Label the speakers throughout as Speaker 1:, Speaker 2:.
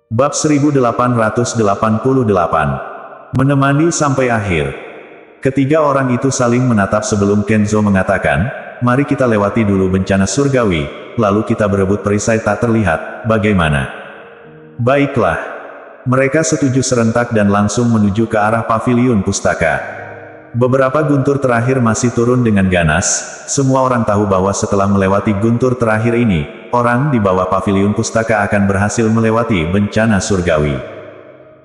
Speaker 1: Bab 1888. Menemani sampai akhir. Ketiga orang itu saling menatap sebelum Kenzo mengatakan, "Mari kita lewati dulu bencana surgawi, lalu kita berebut perisai tak terlihat, bagaimana?" "Baiklah." Mereka setuju serentak dan langsung menuju ke arah paviliun pustaka. Beberapa guntur terakhir masih turun dengan ganas. Semua orang tahu bahwa setelah melewati guntur terakhir ini, orang di bawah paviliun pustaka akan berhasil melewati bencana surgawi.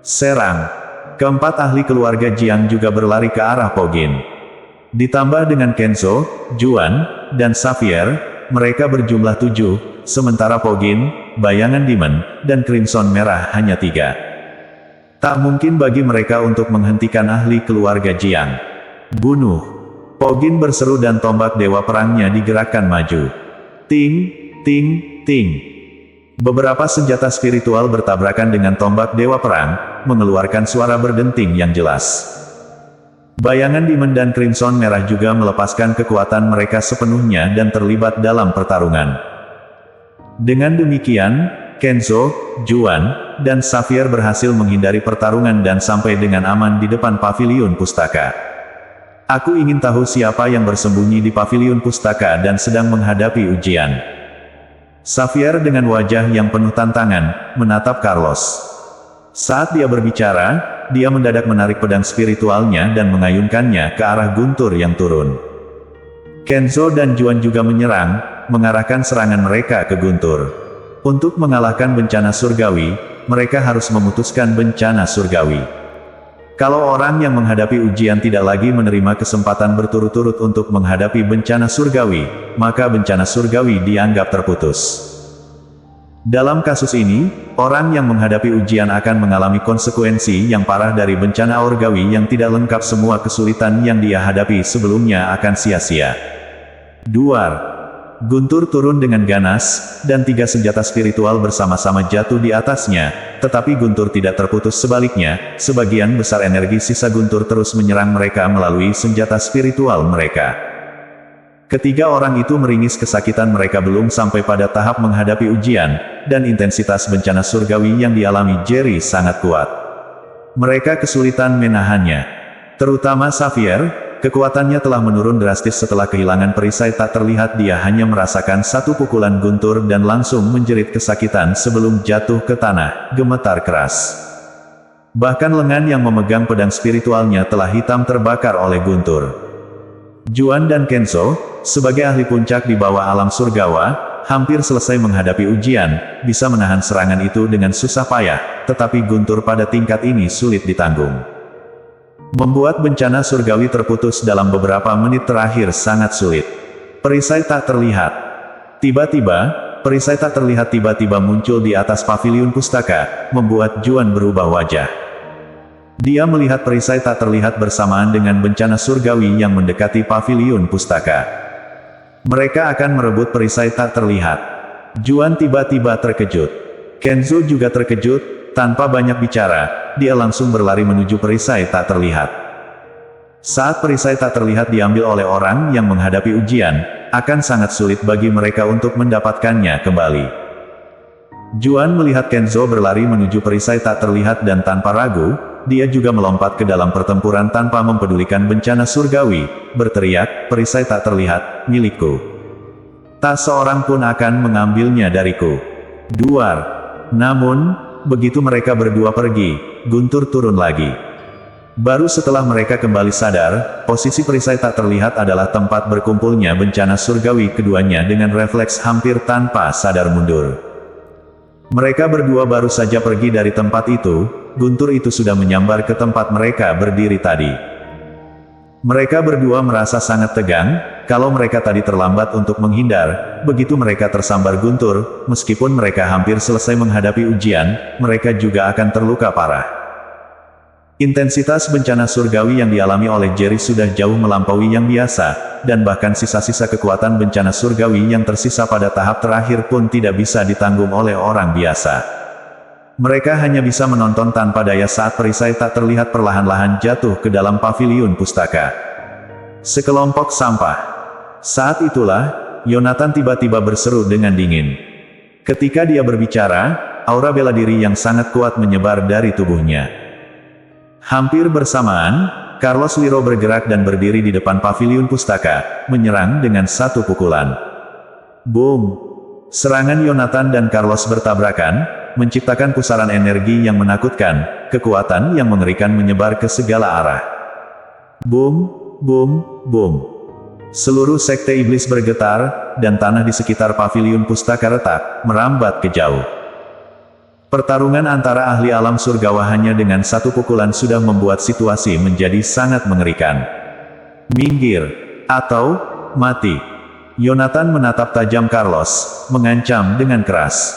Speaker 1: Serang. Keempat ahli keluarga Jiang juga berlari ke arah Pogin. Ditambah dengan Kenzo, Juan, dan Xavier, mereka berjumlah 7, sementara Pogin, bayangan Demon, dan Crimson Merah hanya 3. Tak mungkin bagi mereka untuk menghentikan ahli keluarga Jiang. "Bunuh!" Pogin berseru dan tombak dewa perangnya digerakkan maju. Ting, ting, ting. Beberapa senjata spiritual bertabrakan dengan tombak dewa perang, mengeluarkan suara berdenting yang jelas. Bayangan Demon dan Crimson Merah juga melepaskan kekuatan mereka sepenuhnya dan terlibat dalam pertarungan. Dengan demikian, Kenzo, Juan, dan Xavier berhasil menghindari pertarungan dan sampai dengan aman di depan paviliun pustaka. "Aku ingin tahu siapa yang bersembunyi di paviliun pustaka dan sedang menghadapi ujian." Xavier dengan wajah yang penuh tantangan, menatap Carlos. Saat dia berbicara, dia mendadak menarik pedang spiritualnya dan mengayunkannya ke arah guntur yang turun. Kenzo dan Juan juga menyerang, mengarahkan serangan mereka ke guntur. Untuk mengalahkan bencana surgawi, mereka harus memutuskan bencana surgawi. Kalau orang yang menghadapi ujian tidak lagi menerima kesempatan berturut-turut untuk menghadapi bencana surgawi, maka bencana surgawi dianggap terputus. Dalam kasus ini, orang yang menghadapi ujian akan mengalami konsekuensi yang parah dari bencana orgawi yang tidak lengkap. Semua kesulitan yang dia hadapi sebelumnya akan sia-sia. Duar. Guntur turun dengan ganas, dan 3 senjata spiritual bersama-sama jatuh di atasnya, tetapi guntur tidak terputus. Sebaliknya, sebagian besar energi sisa guntur terus menyerang mereka melalui senjata spiritual mereka. Ketiga orang itu meringis kesakitan. Mereka belum sampai pada tahap menghadapi ujian, dan intensitas bencana surgawi yang dialami Jerry sangat kuat. Mereka kesulitan menahannya. Terutama Xavier. Kekuatannya telah menurun drastis setelah kehilangan perisai tak terlihat. Dia hanya merasakan satu pukulan guntur dan langsung menjerit kesakitan sebelum jatuh ke tanah, gemetar keras. Bahkan lengan yang memegang pedang spiritualnya telah hitam terbakar oleh guntur. Juan dan Kenzo, sebagai ahli puncak di bawah alam surgawa, hampir selesai menghadapi ujian, bisa menahan serangan itu dengan susah payah, tetapi guntur pada tingkat ini sulit ditanggung. Membuat bencana surgawi terputus dalam beberapa menit terakhir sangat sulit. Perisai tak terlihat. Tiba-tiba, perisai tak terlihat tiba-tiba muncul di atas paviliun pustaka, membuat Juan berubah wajah. Dia melihat perisai tak terlihat bersamaan dengan bencana surgawi yang mendekati paviliun pustaka. Mereka akan merebut perisai tak terlihat. Juan tiba-tiba terkejut. Kenzo juga terkejut. Tanpa banyak bicara, dia langsung berlari menuju perisai tak terlihat. Saat perisai tak terlihat diambil oleh orang yang menghadapi ujian, akan sangat sulit bagi mereka untuk mendapatkannya kembali. Juan melihat Kenzo berlari menuju perisai tak terlihat dan tanpa ragu, dia juga melompat ke dalam pertempuran tanpa mempedulikan bencana surgawi, berteriak, "Perisai tak terlihat, milikku. Tak seorang pun akan mengambilnya dariku." Duar. Namun, begitu mereka berdua pergi, guntur turun lagi. Baru setelah mereka kembali sadar, posisi perisai tak terlihat adalah tempat berkumpulnya bencana surgawi. Keduanya dengan refleks hampir tanpa sadar mundur. Mereka berdua baru saja pergi dari tempat itu, guntur itu sudah menyambar ke tempat mereka berdiri tadi. Mereka berdua merasa sangat tegang. Kalau mereka tadi terlambat untuk menghindar, begitu mereka tersambar guntur, meskipun mereka hampir selesai menghadapi ujian, mereka juga akan terluka parah. Intensitas bencana surgawi yang dialami oleh Jerry sudah jauh melampaui yang biasa, dan bahkan sisa-sisa kekuatan bencana surgawi yang tersisa pada tahap terakhir pun tidak bisa ditanggung oleh orang biasa. Mereka hanya bisa menonton tanpa daya saat perisai tak terlihat perlahan-lahan jatuh ke dalam paviliun pustaka. Sekelompok sampah. Saat itulah, Yonatan tiba-tiba berseru dengan dingin. Ketika dia berbicara, aura bela diri yang sangat kuat menyebar dari tubuhnya. Hampir bersamaan, Carlos Liro bergerak dan berdiri di depan paviliun pustaka, menyerang dengan satu pukulan. Boom! Serangan Yonatan dan Carlos bertabrakan, menciptakan pusaran energi yang menakutkan, kekuatan yang mengerikan menyebar ke segala arah. Boom! Boom! Boom! Seluruh sekte iblis bergetar, dan tanah di sekitar paviliun pustaka retak, merambat ke jauh. Pertarungan antara ahli alam surgawa hanya dengan satu pukulan sudah membuat situasi menjadi sangat mengerikan. Minggir, atau mati. Yonatan menatap tajam Carlos, mengancam dengan keras.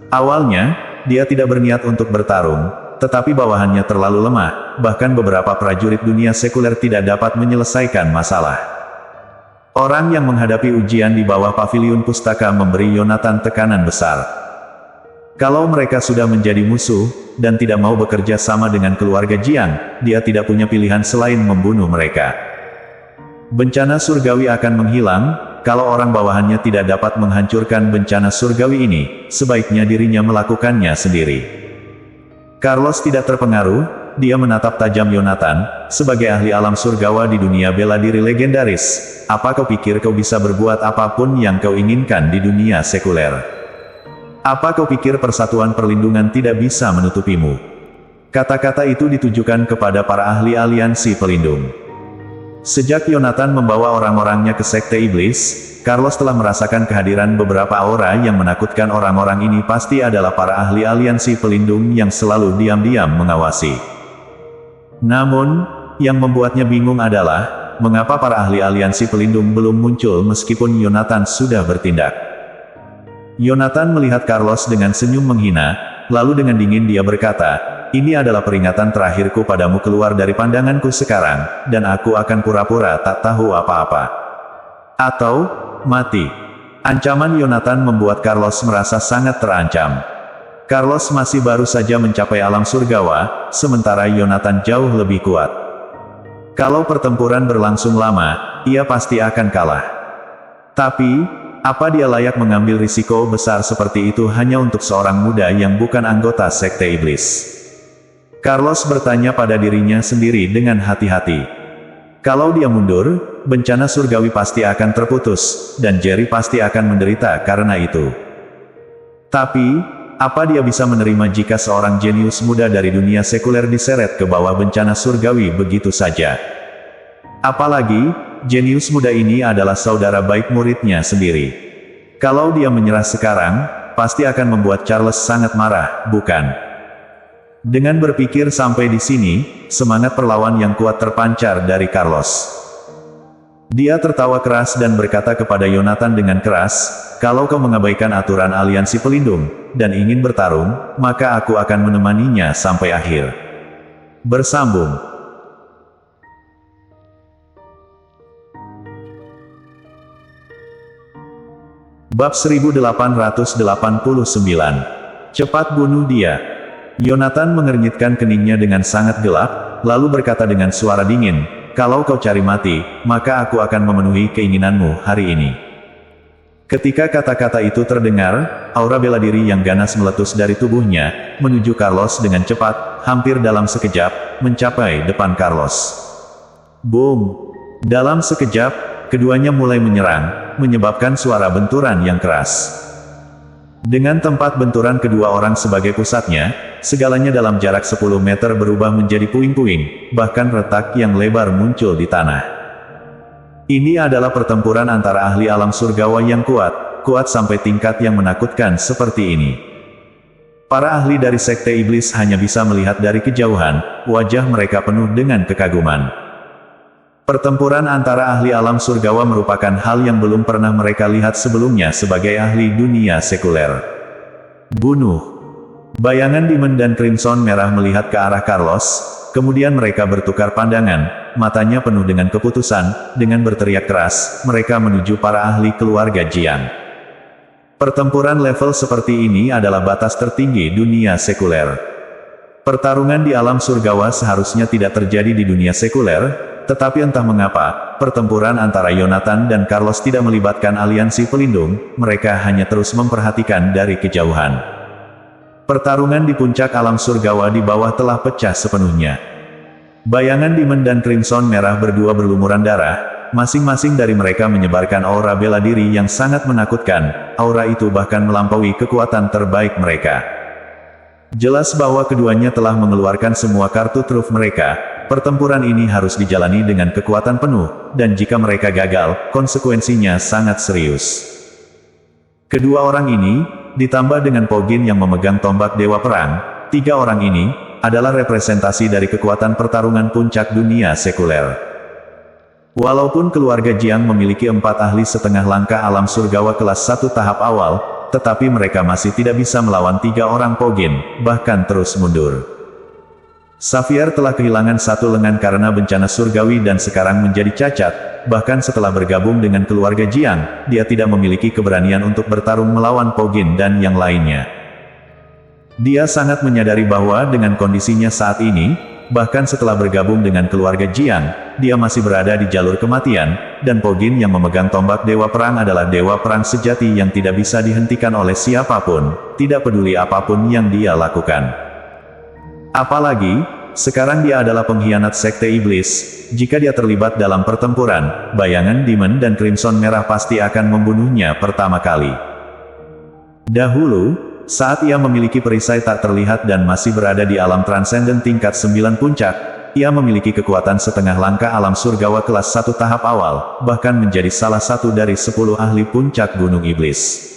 Speaker 1: Awalnya, dia tidak berniat untuk bertarung, tetapi bawahannya terlalu lemah, bahkan beberapa prajurit dunia sekuler tidak dapat menyelesaikan masalah. Orang yang menghadapi ujian di bawah paviliun pustaka memberi Yonatan tekanan besar. Kalau mereka sudah menjadi musuh, dan tidak mau bekerja sama dengan keluarga Jiang, dia tidak punya pilihan selain membunuh mereka. Bencana surgawi akan menghilang, kalau orang bawahannya tidak dapat menghancurkan bencana surgawi ini, sebaiknya dirinya melakukannya sendiri. Carlos tidak terpengaruh, dia menatap tajam Yonatan, sebagai ahli alam surgawa di dunia bela diri legendaris. Apa kau pikir kau bisa berbuat apapun yang kau inginkan di dunia sekuler? Apa kau pikir persatuan perlindungan tidak bisa menutupimu? Kata-kata itu ditujukan kepada para ahli aliansi pelindung. Sejak Yonatan membawa orang-orangnya ke sekte iblis, Carlos telah merasakan kehadiran beberapa aura yang menakutkan. Orang-orang ini pasti adalah para ahli aliansi pelindung yang selalu diam-diam mengawasi. Namun, yang membuatnya bingung adalah, mengapa para ahli aliansi pelindung belum muncul meskipun Yonatan sudah bertindak. Yonatan melihat Carlos dengan senyum menghina, lalu dengan dingin dia berkata, "Ini adalah peringatan terakhirku padamu, keluar dari pandanganku sekarang, dan aku akan pura-pura tak tahu apa-apa. Atau, mati." Ancaman Yonatan membuat Carlos merasa sangat terancam. Carlos masih baru saja mencapai alam surgawa, sementara Yonatan jauh lebih kuat. Kalau pertempuran berlangsung lama, ia pasti akan kalah. Tapi, apa dia layak mengambil risiko besar seperti itu hanya untuk seorang muda yang bukan anggota sekte iblis? Carlos bertanya pada dirinya sendiri dengan hati-hati. Kalau dia mundur, bencana surgawi pasti akan terputus, dan Jerry pasti akan menderita karena itu. Tapi, apa dia bisa menerima jika seorang jenius muda dari dunia sekuler diseret ke bawah bencana surgawi begitu saja? Apalagi, jenius muda ini adalah saudara baik muridnya sendiri. Kalau dia menyerah sekarang, pasti akan membuat Charles sangat marah, bukan? Dengan berpikir sampai di sini, semangat perlawan yang kuat terpancar dari Carlos. Dia tertawa keras dan berkata kepada Yonatan dengan keras, "Kalau kau mengabaikan aturan aliansi pelindung, dan ingin bertarung, maka aku akan menemaninya sampai akhir." Bersambung. Bab 1889. Cepat bunuh dia. Yonatan mengernyitkan keningnya dengan sangat gelap, lalu berkata dengan suara dingin, "Kalau kau cari mati, maka aku akan memenuhi keinginanmu hari ini." Ketika kata-kata itu terdengar, aura bela diri yang ganas meletus dari tubuhnya, menuju Carlos dengan cepat, hampir dalam sekejap, mencapai depan Carlos. Boom! Dalam sekejap, keduanya mulai menyerang, menyebabkan suara benturan yang keras. Dengan tempat benturan kedua orang sebagai pusatnya, segalanya dalam jarak 10 meter berubah menjadi puing-puing, bahkan retak yang lebar muncul di tanah. Ini adalah pertempuran antara ahli alam surgawa yang kuat sampai tingkat yang menakutkan seperti ini. Para ahli dari sekte iblis hanya bisa melihat dari kejauhan, wajah mereka penuh dengan kekaguman. Pertempuran antara ahli alam surgawa merupakan hal yang belum pernah mereka lihat sebelumnya sebagai ahli dunia sekuler. Bunuh! Bayangan Demon dan Crimson Merah melihat ke arah Carlos, kemudian mereka bertukar pandangan, matanya penuh dengan keputusan, dengan berteriak keras, mereka menuju para ahli keluarga Jiang. Pertempuran level seperti ini adalah batas tertinggi dunia sekuler. Pertarungan di alam surgawa seharusnya tidak terjadi di dunia sekuler, tetapi entah mengapa, pertempuran antara Yonatan dan Carlos tidak melibatkan aliansi pelindung, mereka hanya terus memperhatikan dari kejauhan. Pertarungan di puncak alam surgawa di bawah telah pecah sepenuhnya. Bayangan Demon dan Crimson Merah berdua berlumuran darah, masing-masing dari mereka menyebarkan aura bela diri yang sangat menakutkan, aura itu bahkan melampaui kekuatan terbaik mereka. Jelas bahwa keduanya telah mengeluarkan semua kartu truf mereka, pertempuran ini harus dijalani dengan kekuatan penuh, dan jika mereka gagal, konsekuensinya sangat serius. Kedua orang ini, ditambah dengan Pogin yang memegang tombak Dewa Perang, tiga orang ini, adalah representasi dari kekuatan pertarungan puncak dunia sekuler. Walaupun keluarga Jiang memiliki 4 ahli setengah langkah alam surgawa kelas 1 tahap awal, tetapi mereka masih tidak bisa melawan 3 orang Pogin, bahkan terus mundur. Xavier telah kehilangan 1 lengan karena bencana surgawi dan sekarang menjadi cacat, bahkan setelah bergabung dengan keluarga Jiang, dia tidak memiliki keberanian untuk bertarung melawan Pogin dan yang lainnya. Dia sangat menyadari bahwa dengan kondisinya saat ini, bahkan setelah bergabung dengan keluarga Jiang, dia masih berada di jalur kematian, dan Pogin yang memegang tombak Dewa Perang adalah Dewa Perang sejati yang tidak bisa dihentikan oleh siapapun, tidak peduli apapun yang dia lakukan. Apalagi, sekarang dia adalah pengkhianat Sekte Iblis. Jika dia terlibat dalam pertempuran, bayangan Demon dan Crimson Merah pasti akan membunuhnya pertama kali. Dahulu, saat ia memiliki perisai tak terlihat dan masih berada di alam transenden tingkat 9 puncak, ia memiliki kekuatan setengah langkah alam surgawa kelas 1 tahap awal, bahkan menjadi salah satu dari 10 ahli puncak Gunung Iblis.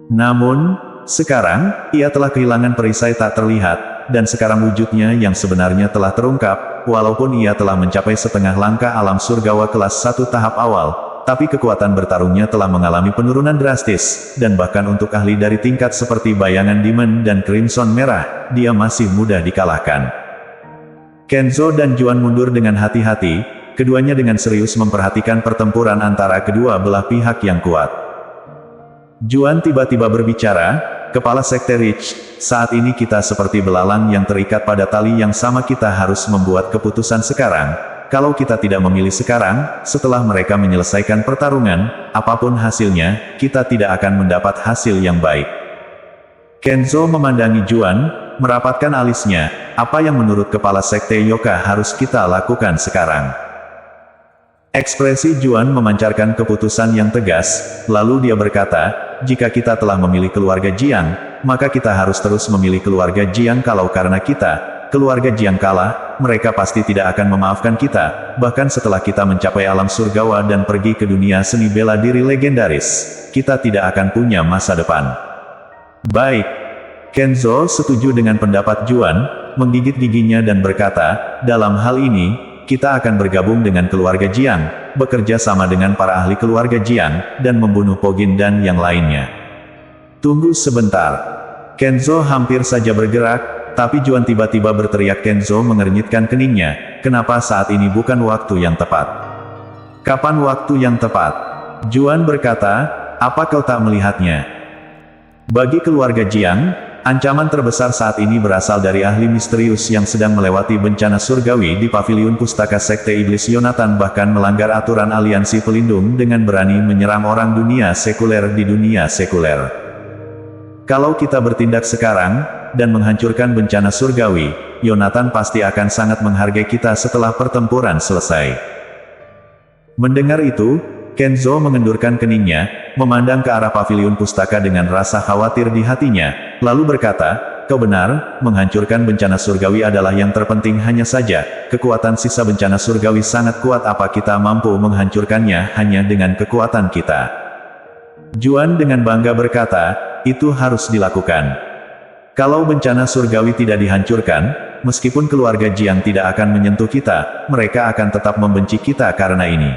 Speaker 1: Namun, sekarang, ia telah kehilangan perisai tak terlihat, dan sekarang wujudnya yang sebenarnya telah terungkap, walaupun ia telah mencapai setengah langkah alam surgawa kelas 1 tahap awal, tapi kekuatan bertarungnya telah mengalami penurunan drastis, dan bahkan untuk ahli dari tingkat seperti bayangan Demon dan Crimson Merah, dia masih mudah dikalahkan. Kenzo dan Juan mundur dengan hati-hati, keduanya dengan serius memperhatikan pertempuran antara kedua belah pihak yang kuat. Juan tiba-tiba berbicara, "Kepala Sekte Rich, saat ini kita seperti belalang yang terikat pada tali yang sama, kita harus membuat keputusan sekarang. Kalau kita tidak memilih sekarang, setelah mereka menyelesaikan pertarungan, apapun hasilnya, kita tidak akan mendapat hasil yang baik." Kenzo memandangi Juan, merapatkan alisnya, "Apa yang menurut Kepala Sekte Yoka harus kita lakukan sekarang?" Ekspresi Juan memancarkan keputusan yang tegas, lalu dia berkata, "Jika kita telah memilih keluarga Jiang, maka kita harus terus memilih keluarga Jiang. Kalau karena keluarga Jiang kalah, mereka pasti tidak akan memaafkan kita, bahkan setelah kita mencapai alam surgawa dan pergi ke dunia seni bela diri legendaris, kita tidak akan punya masa depan." "Baik." Kenzo setuju dengan pendapat Juan, menggigit giginya dan berkata, "Dalam hal ini, kita akan bergabung dengan keluarga Jiang, bekerja sama dengan para ahli keluarga Jiang, dan membunuh Pogin dan yang lainnya." "Tunggu sebentar." Kenzo hampir saja bergerak, tapi Juan tiba-tiba berteriak. Kenzo mengernyitkan keningnya, "Kenapa saat ini bukan waktu yang tepat?" "Kapan waktu yang tepat?" Juan berkata, "Apa kau tak melihatnya? Bagi keluarga Jiang, ancaman terbesar saat ini berasal dari ahli misterius yang sedang melewati bencana surgawi di Paviliun Pustaka Sekte Iblis. Yonatan bahkan melanggar aturan aliansi pelindung dengan berani menyerang orang dunia sekuler di dunia sekuler. Kalau kita bertindak sekarang, dan menghancurkan bencana surgawi, Yonatan pasti akan sangat menghargai kita setelah pertempuran selesai." Mendengar itu, Kenzo mengendurkan keningnya, memandang ke arah Paviliun Pustaka dengan rasa khawatir di hatinya, lalu berkata, "Kau benar, menghancurkan bencana surgawi adalah yang terpenting. Hanya saja, kekuatan sisa bencana surgawi sangat kuat. Apa kita mampu menghancurkannya hanya dengan kekuatan kita?" Juan dengan bangga berkata, "Itu harus dilakukan. Kalau bencana surgawi tidak dihancurkan, meskipun keluarga Jiang tidak akan menyentuh kita, mereka akan tetap membenci kita karena ini.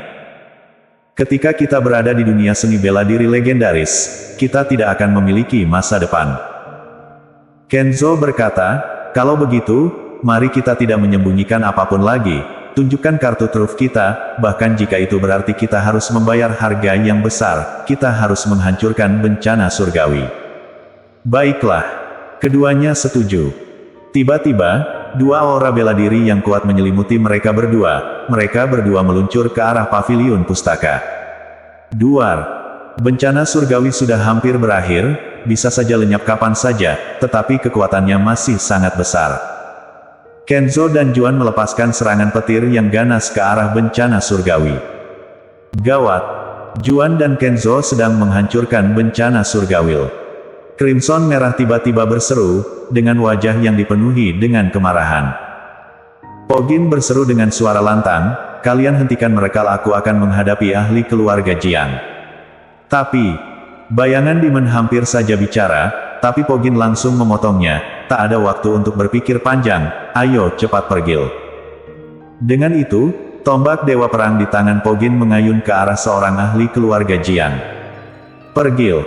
Speaker 1: Ketika kita berada di dunia seni bela diri legendaris, kita tidak akan memiliki masa depan." Kenzo berkata, "Kalau begitu, mari kita tidak menyembunyikan apapun lagi. Tunjukkan kartu truf kita, bahkan jika itu berarti kita harus membayar harga yang besar, kita harus menghancurkan bencana surgawi." "Baiklah." Keduanya setuju. Tiba-tiba, dua aura bela diri yang kuat menyelimuti mereka berdua. Mereka berdua meluncur ke arah Paviliun Pustaka. Duar. Bencana surgawi sudah hampir berakhir, bisa saja lenyap kapan saja, tetapi kekuatannya masih sangat besar. Kenzo dan Juan melepaskan serangan petir yang ganas ke arah bencana surgawi. Gawat! Juan dan Kenzo sedang menghancurkan bencana surgawi. Crimson Merah tiba-tiba berseru, dengan wajah yang dipenuhi dengan kemarahan. Pogin berseru dengan suara lantang, kalian hentikan merekal, aku akan menghadapi ahli keluarga Jiang. Tapi, bayangan Demon hampir saja bicara, tapi Pogin langsung memotongnya, tak ada waktu untuk berpikir panjang, ayo cepat pergil. Dengan itu, tombak Dewa Perang di tangan Pogin mengayun ke arah seorang ahli keluarga Jiang. Pergil.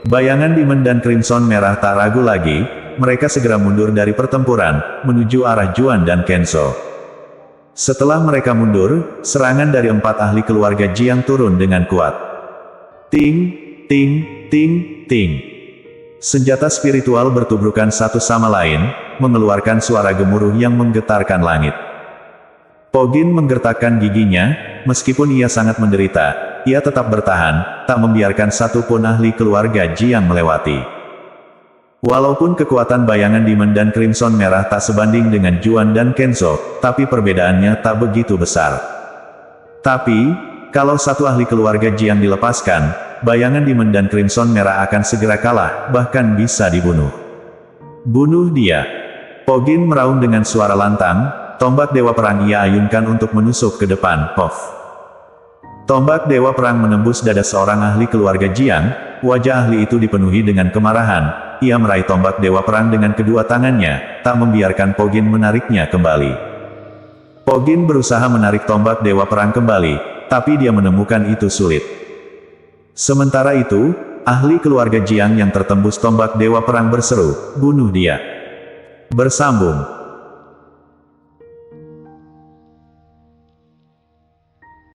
Speaker 1: Bayangan Demon dan Crimson Merah tak ragu lagi, mereka segera mundur dari pertempuran, menuju arah Juan dan Kenzo. Setelah mereka mundur, serangan dari 4 ahli keluarga Jiang turun dengan kuat. Ting, ting, ting, ting. Senjata spiritual bertubrukan satu sama lain, mengeluarkan suara gemuruh yang menggetarkan langit. Pogin menggertakkan giginya, meskipun ia sangat menderita, ia tetap bertahan, tak membiarkan satupun ahli keluarga Jiang melewati. Walaupun kekuatan bayangan Demon dan Crimson Merah tak sebanding dengan Juan dan Kenzo, tapi perbedaannya tak begitu besar. Tapi, kalau satu ahli keluarga Jiang dilepaskan, bayangan Demon dan Crimson Merah akan segera kalah, bahkan bisa dibunuh. Bunuh dia! Pogin meraung dengan suara lantang, tombak Dewa Perang ia ayunkan untuk menusuk ke depan, Pof. Tombak Dewa Perang menembus dada seorang ahli keluarga Jiang, wajah ahli itu dipenuhi dengan kemarahan, ia meraih tombak Dewa Perang dengan kedua tangannya, tak membiarkan Pogin menariknya kembali. Pogin berusaha menarik tombak Dewa Perang kembali, tapi dia menemukan itu sulit. Sementara itu, ahli keluarga Jiang yang tertembus tombak Dewa Perang berseru, bunuh dia. Bersambung.